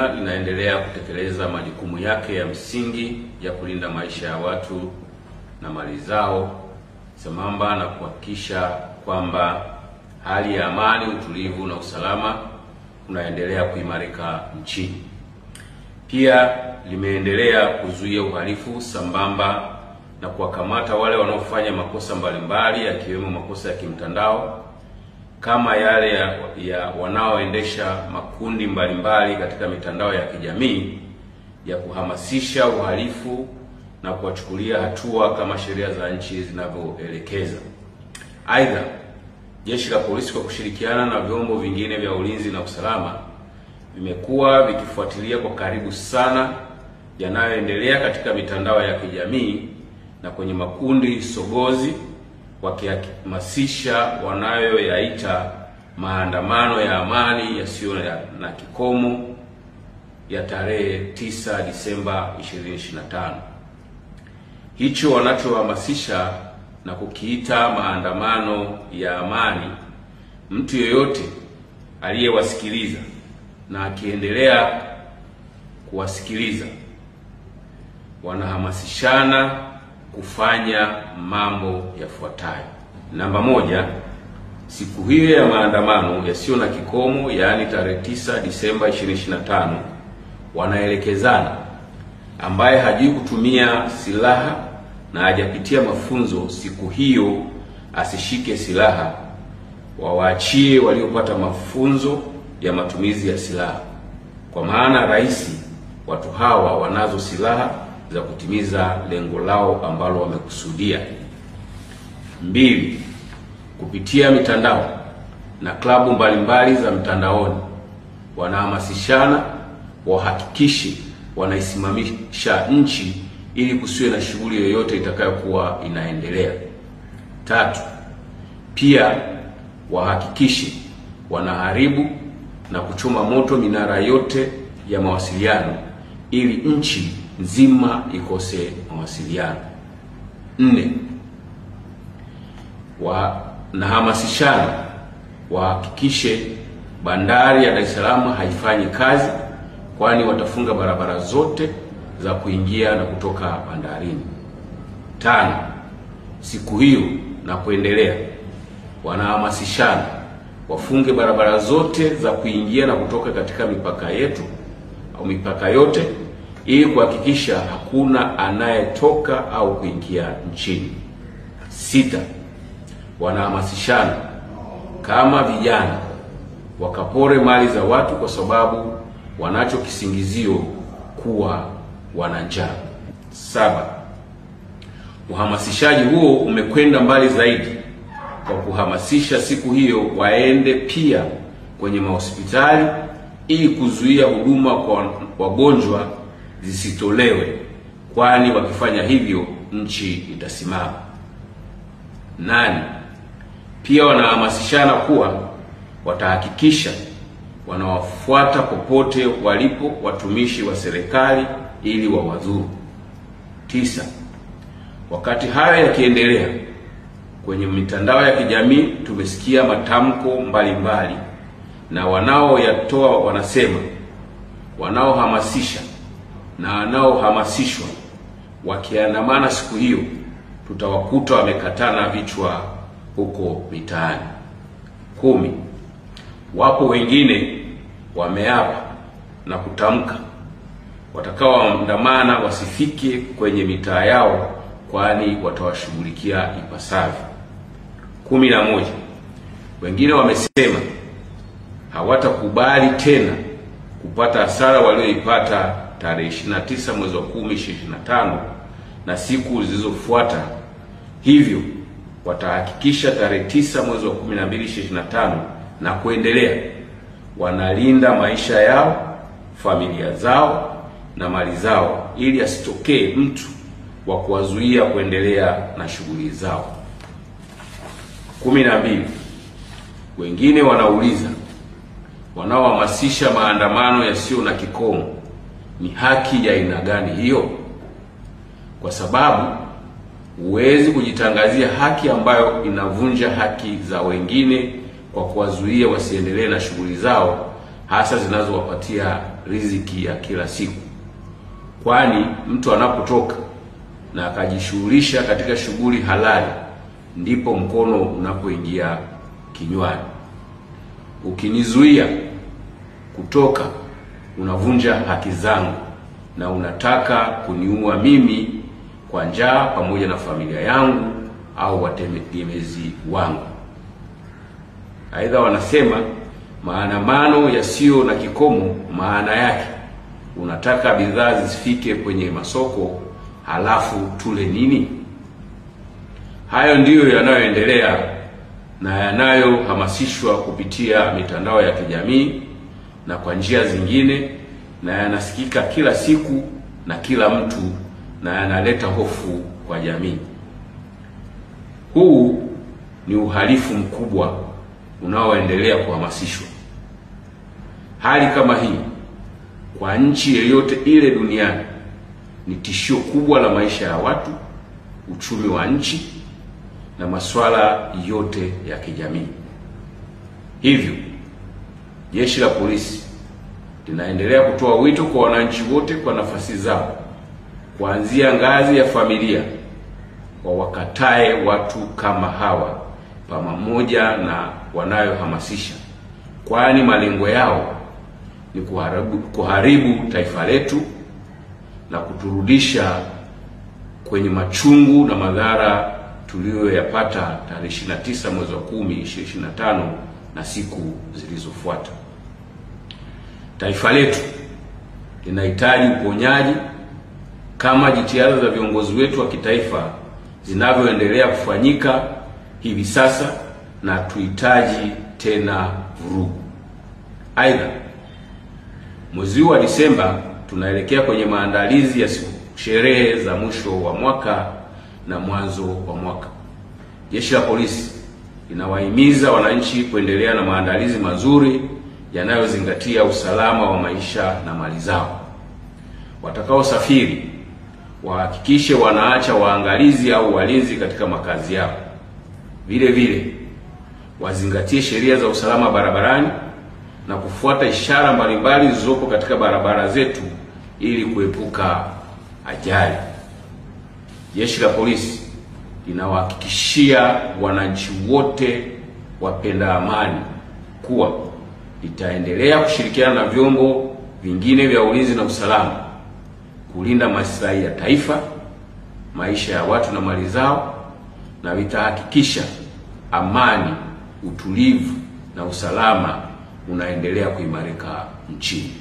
Tanzania inaendelea kutekeleza majukumu yake ya msingi ya kulinda maisha ya watu na mali zao, sambamba na kuhakikisha kwamba hali ya amani, utulivu na usalama unaendelea kuimarika nchini. Pia limeendelea kuzuia uhalifu sambamba na kuwakamata wale wanaofanya makosa mbalimbali yakiwemo makosa ya kimtandao kama yale ya wanaoendesha makundi mbalimbali katika mitandao ya kijamii ya kuhamasisha uhalifu na kuwachukulia hatua kama sheria za nchi zinavyoelekeza. Aidha, Jeshi la Polisi kwa kushirikiana na vyombo vingine vya ulinzi na usalama vimekuwa vikifuatilia kwa karibu sana yanayoendelea katika mitandao ya kijamii na kwenye makundi sogozi, wakihamasisha wanayoyaita maandamano ya amani yasiyo na kikomo ya tarehe 9 Disemba 2025. Hicho wanachohamasisha na kukiita maandamano ya amani, mtu yeyote aliyewasikiliza na akiendelea kuwasikiliza wanahamasishana kufanya mambo yafuatayo. Namba moja, siku hiyo ya maandamano yasiyo na kikomo, yaani tarehe 9 Disemba 2025, wanaelekezana ambaye hajui kutumia silaha na hajapitia mafunzo siku hiyo asishike silaha, wawaachie waliopata mafunzo ya matumizi ya silaha, kwa maana rahisi watu hawa wanazo silaha za kutimiza lengo lao ambalo wamekusudia. 2, kupitia mitandao na klabu mbalimbali za mtandaoni wanahamasishana wahakikishe wanaisimamisha nchi ili kusiwe na shughuli yoyote itakayokuwa inaendelea. 3, pia wahakikishe wanaharibu na kuchoma moto minara yote ya mawasiliano ili nchi nzima ikose mawasiliano. 4, wanahamasishana wahakikishe bandari ya Dar es Salaam haifanyi kazi, kwani watafunga barabara zote za kuingia na kutoka bandarini. 5, siku hiyo na kuendelea wanahamasishana wafunge barabara zote za kuingia na kutoka katika mipaka yetu au mipaka yote ili kuhakikisha hakuna anayetoka au kuingia nchini. 6, wanahamasishana kama vijana wakapore mali za watu kwa sababu wanacho kisingizio kuwa wana njaa. 7, uhamasishaji huo umekwenda mbali zaidi kwa kuhamasisha siku hiyo waende pia kwenye mahospitali ili kuzuia huduma kwa wagonjwa zisitolewe, kwani wakifanya hivyo nchi itasimama. 8, pia wanahamasishana kuwa watahakikisha wanawafuata popote walipo watumishi wa serikali ili wawadhuru. 9, wakati hayo yakiendelea, kwenye mitandao ya kijamii tumesikia matamko mbalimbali na wanaoyatoa wanasema wanaohamasisha na wanaohamasishwa wakiandamana siku hiyo tutawakuta wamekatana vichwa huko mitaani. 10, wapo wengine wameapa na kutamka watakaoandamana wasifike kwenye mitaa yao, kwani watawashughulikia ipasavyo. 11, wengine wamesema hawatakubali tena kupata hasara walioipata tarehe 29 mwezi wa 10 2025 na siku zilizofuata, hivyo watahakikisha tarehe 9 mwezi wa 12 2025 na kuendelea wanalinda maisha yao, familia zao na mali zao ili asitokee mtu wa kuwazuia kuendelea na shughuli zao. 12, wengine wanauliza wanaohamasisha maandamano yasiyo na kikomo ni haki ya aina gani hiyo? Kwa sababu huwezi kujitangazia haki ambayo inavunja haki za wengine kwa kuwazuia wasiendelee na shughuli zao, hasa zinazowapatia riziki ya kila siku, kwani mtu anapotoka na akajishughulisha katika shughuli halali ndipo mkono unapoingia kinywani. Ukinizuia kutoka, unavunja haki zangu na unataka kuniua mimi kwa njaa pamoja na familia yangu au wategemezi wangu. Aidha wanasema maandamano yasiyo na kikomo, maana yake unataka bidhaa zisifike kwenye masoko halafu tule nini? Hayo ndiyo yanayoendelea na yanayohamasishwa kupitia mitandao ya kijamii na kwa njia zingine, na yanasikika kila siku na kila mtu, na yanaleta hofu kwa jamii. Huu ni uhalifu mkubwa unaoendelea kuhamasishwa. Hali kama hii kwa nchi yoyote ile duniani ni tishio kubwa la maisha ya watu, uchumi wa nchi na masuala yote ya kijamii. Hivyo, Jeshi la Polisi linaendelea kutoa wito kwa wananchi wote kwa nafasi zao, kuanzia ngazi ya familia, wawakatae watu kama hawa pamoja na wanayohamasisha, kwani malengo yao ni kuharibu taifa letu na kuturudisha kwenye machungu na madhara tuliyoyapata tarehe 29 mwezi wa 10, 2025 na siku zilizofuata. Taifa letu linahitaji uponyaji kama jitihada za viongozi wetu wa kitaifa zinavyoendelea kufanyika hivi sasa, na tuhitaji tena vurugu. Aidha, mwezi wa Disemba tunaelekea kwenye maandalizi ya sherehe za mwisho wa mwaka na mwanzo wa mwaka. Jeshi la Polisi linawahimiza wananchi kuendelea na maandalizi mazuri yanayozingatia usalama wa maisha na mali zao. Watakaosafiri wahakikishe wanaacha waangalizi au walinzi katika makazi yao. Vile vile wazingatie sheria za usalama barabarani na kufuata ishara mbalimbali zilizopo katika barabara zetu ili kuepuka ajali. Jeshi la Polisi linawahakikishia wananchi wote wapenda amani kuwa litaendelea kushirikiana na vyombo vingine vya ulinzi na usalama kulinda maslahi ya taifa, maisha ya watu na mali zao, na litahakikisha amani, utulivu na usalama unaendelea kuimarika nchini.